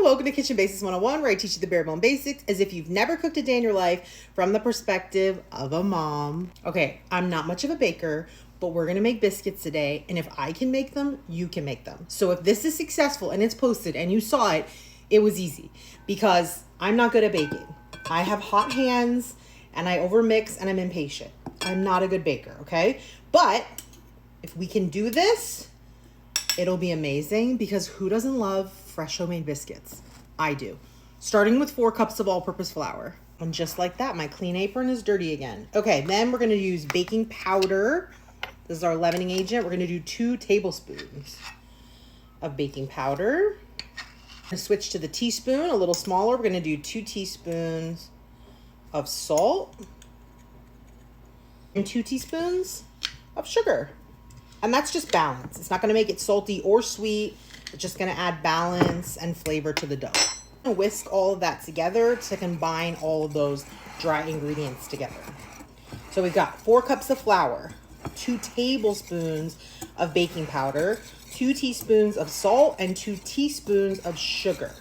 welcome to Kitchen Basics 101, where I teach you the bare bone basics as if you've never cooked a day in your life from the perspective of a mom. Okay, I'm not much of a baker, but we're gonna make biscuits today, and if I can make them, you can make them. So if this is successful and it's posted and you saw it, it was easy because I'm not good at baking. I have hot hands and I overmix and I'm impatient. I'm not a good baker, okay? But if we can do this, it'll be amazing because who doesn't love fresh homemade biscuits? I do. Starting with 4 cups of all-purpose flour. And just like that, my clean apron is dirty again. Okay, then we're gonna use baking powder. This is our leavening agent. We're gonna do 2 tablespoons of baking powder. I'm gonna switch to the teaspoon, a little smaller. We're gonna do 2 teaspoons of salt and 2 teaspoons of sugar. And that's just balance. It's not gonna make it salty or sweet. It's just gonna add balance and flavor to the dough. I'm gonna whisk all of that together to combine all of those dry ingredients together. So we've got 4 cups of flour, 2 tablespoons of baking powder, 2 teaspoons of salt, and 2 teaspoons of sugar.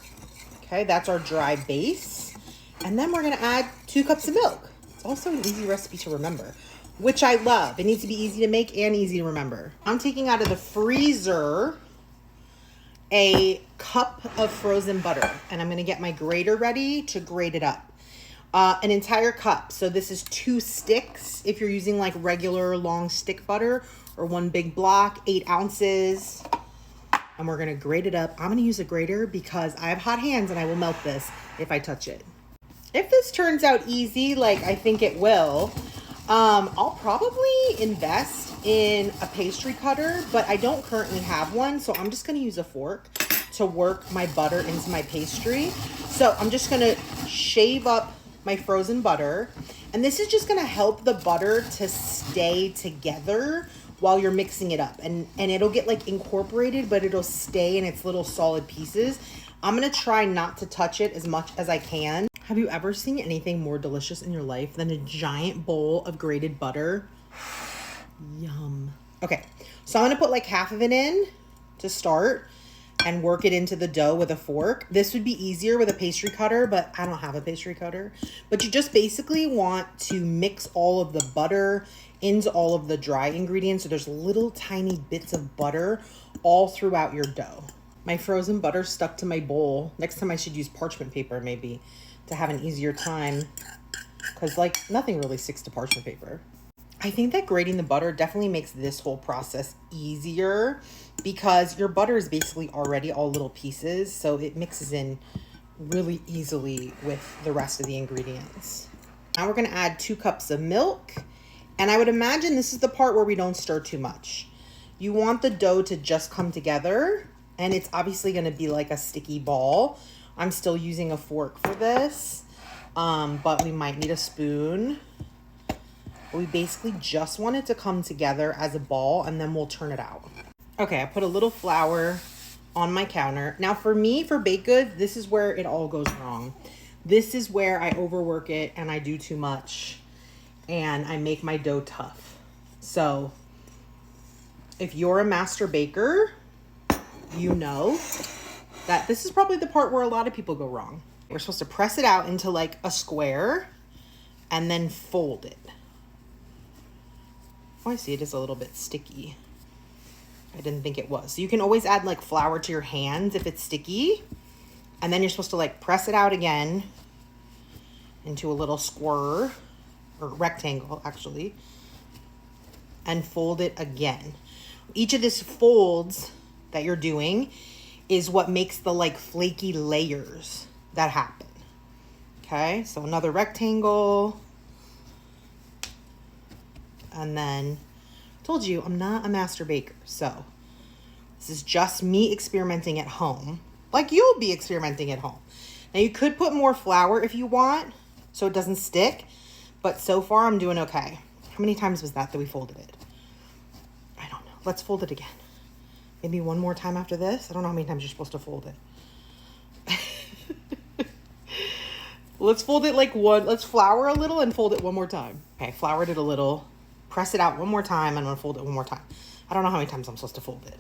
Okay, that's our dry base. And then we're gonna add 2 cups of milk. It's also an easy recipe to remember, which I love. It needs to be easy to make and easy to remember. I'm taking out of the freezer a cup of frozen butter, and I'm gonna get my grater ready to grate it up. An entire cup. So this is 2 sticks if you're using like regular long stick butter, or 1 big block, 8 ounces. And we're gonna grate it up. I'm gonna use a grater because I have hot hands and I will melt this if I touch it. If this turns out easy, like I think it will, I'll probably invest in a pastry cutter, but I don't currently have one. So I'm just gonna use a fork to work my butter into my pastry. So I'm just gonna shave up my frozen butter. And this is just gonna help the butter to stay together while you're mixing it up. And it'll get like incorporated, but it'll stay in its little solid pieces. I'm gonna try not to touch it as much as I can. Have you ever seen anything more delicious in your life than a giant bowl of grated butter? Yum. Okay, so I'm gonna put like half of it in to start and work it into the dough with a fork. This would be easier with a pastry cutter, but I don't have a pastry cutter. But you just basically want to mix all of the butter into all of the dry ingredients. So there's little tiny bits of butter all throughout your dough. My frozen butter stuck to my bowl. Next time I should use parchment paper maybe to have an easier time, because like nothing really sticks to parchment paper. I think that grating the butter definitely makes this whole process easier because your butter is basically already all little pieces, so it mixes in really easily with the rest of the ingredients. Now we're gonna add 2 cups of milk, and I would imagine this is the part where we don't stir too much. You want the dough to just come together, and it's obviously gonna be like a sticky ball. I'm still using a fork for this, but we might need a spoon. We basically just want it to come together as a ball, and then we'll turn it out. Okay, I put a little flour on my counter. Now for me, for baked goods, this is where it all goes wrong. This is where I overwork it and I do too much and I make my dough tough. So if you're a master baker, you know that this is probably the part where a lot of people go wrong. We're supposed to press it out into like a square and then fold it. Oh, I see it is a little bit sticky. I didn't think it was. So you can always add like flour to your hands if it's sticky. And then you're supposed to like press it out again into a little square, or rectangle actually, and fold it again. Each of these folds that you're doing is what makes the like flaky layers that happen. Okay, so another rectangle. And then, told you, I'm not a master baker. So this is just me experimenting at home, like you'll be experimenting at home. Now you could put more flour if you want, so it doesn't stick. But so far I'm doing okay. How many times was that we folded it? I don't know. Let's fold it again. Maybe one more time after this. I don't know how many times you're supposed to fold it. Let's fold it like one. Let's flour a little and fold it one more time. Okay, floured it a little. Press it out one more time and unfold it one more time. I don't know how many times I'm supposed to fold it.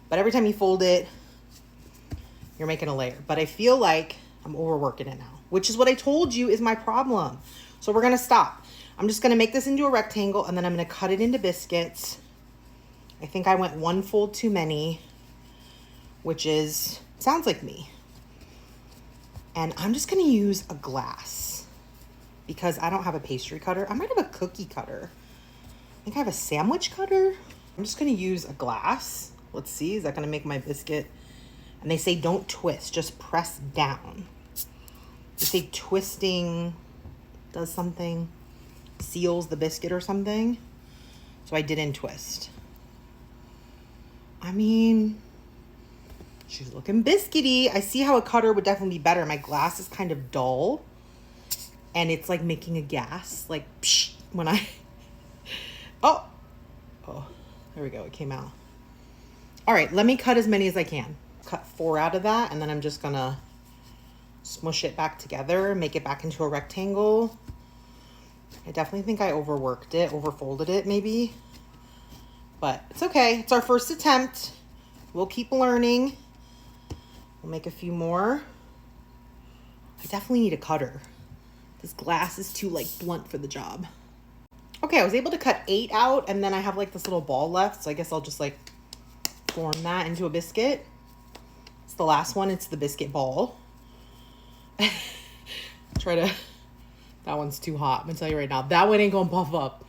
But every time you fold it, you're making a layer. But I feel like I'm overworking it now, which is what I told you is my problem. So we're gonna stop. I'm just gonna make this into a rectangle and then I'm gonna cut it into biscuits. I think I went one fold too many, which is, sounds like me. And I'm just gonna use a glass because I don't have a pastry cutter. I might have a cookie cutter. I think I have a sandwich cutter. I'm just gonna use a glass. Let's see, is that gonna make my biscuit? And they say don't twist, just press down. They say twisting does something, seals the biscuit or something. So I didn't twist. I mean, she's looking biscuity. I see how a cutter would definitely be better. My glass is kind of dull and it's like making a gas, like psh, when I, oh, there we go, it came out. All right, let me cut as many as I can. Cut 4 out of that and then I'm just gonna smush it back together, make it back into a rectangle. I definitely think I overworked it, overfolded it maybe, but it's okay. It's our first attempt. We'll keep learning. We'll make a few more. I definitely need a cutter. This glass is too like blunt for the job. Okay, I was able to cut 8 out and then I have like this little ball left. So I guess I'll just like form that into a biscuit. It's the last one, it's the biscuit ball. That one's too hot. I'm gonna tell you right now, that one ain't gonna puff up.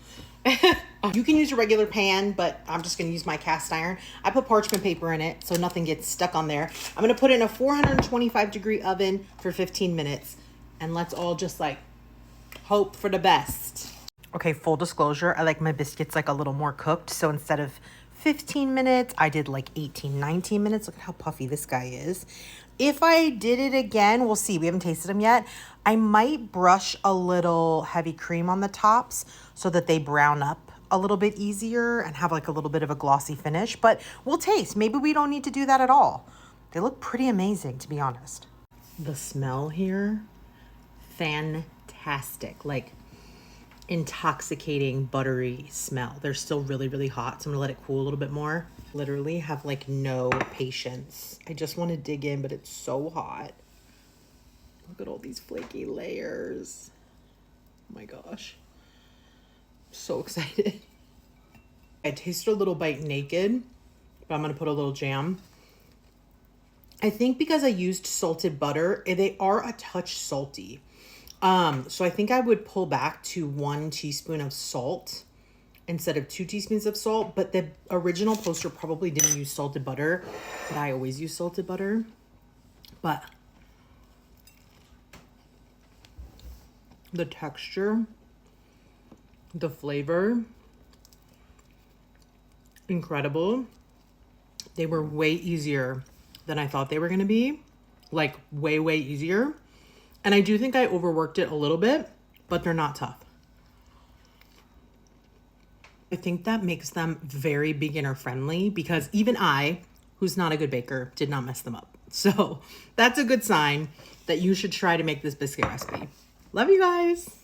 You can use a regular pan, but I'm just gonna use my cast iron. I put parchment paper in it so nothing gets stuck on there. I'm gonna put it in a 425-degree oven for 15 minutes. And let's all just like hope for the best. Okay, full disclosure, I like my biscuits like a little more cooked. So instead of 15 minutes, I did like 18, 19 minutes. Look at how puffy this guy is. If I did it again, we'll see. We haven't tasted them yet. I might brush a little heavy cream on the tops so that they brown up a little bit easier and have like a little bit of a glossy finish. But we'll taste. Maybe we don't need to do that at all. They look pretty amazing, to be honest. The smell here, fantastic. Like intoxicating, buttery smell. They're still really, really hot. So I'm gonna let it cool a little bit more. Literally have like no patience. I just want to dig in, but it's so hot. Look at all these flaky layers. Oh my gosh. I'm so excited. I tasted a little bite naked, but I'm gonna put a little jam. I think because I used salted butter, they are a touch salty. So I think I would pull back to 1 teaspoon of salt instead of 2 teaspoons of salt, but the original poster probably didn't use salted butter, but I always use salted butter. But the texture, the flavor, incredible. They were way easier than I thought they were gonna be, like way, way easier. And I do think I overworked it a little bit, but they're not tough. I think that makes them very beginner friendly because even I, who's not a good baker, did not mess them up. So that's a good sign that you should try to make this biscuit recipe. Love you guys.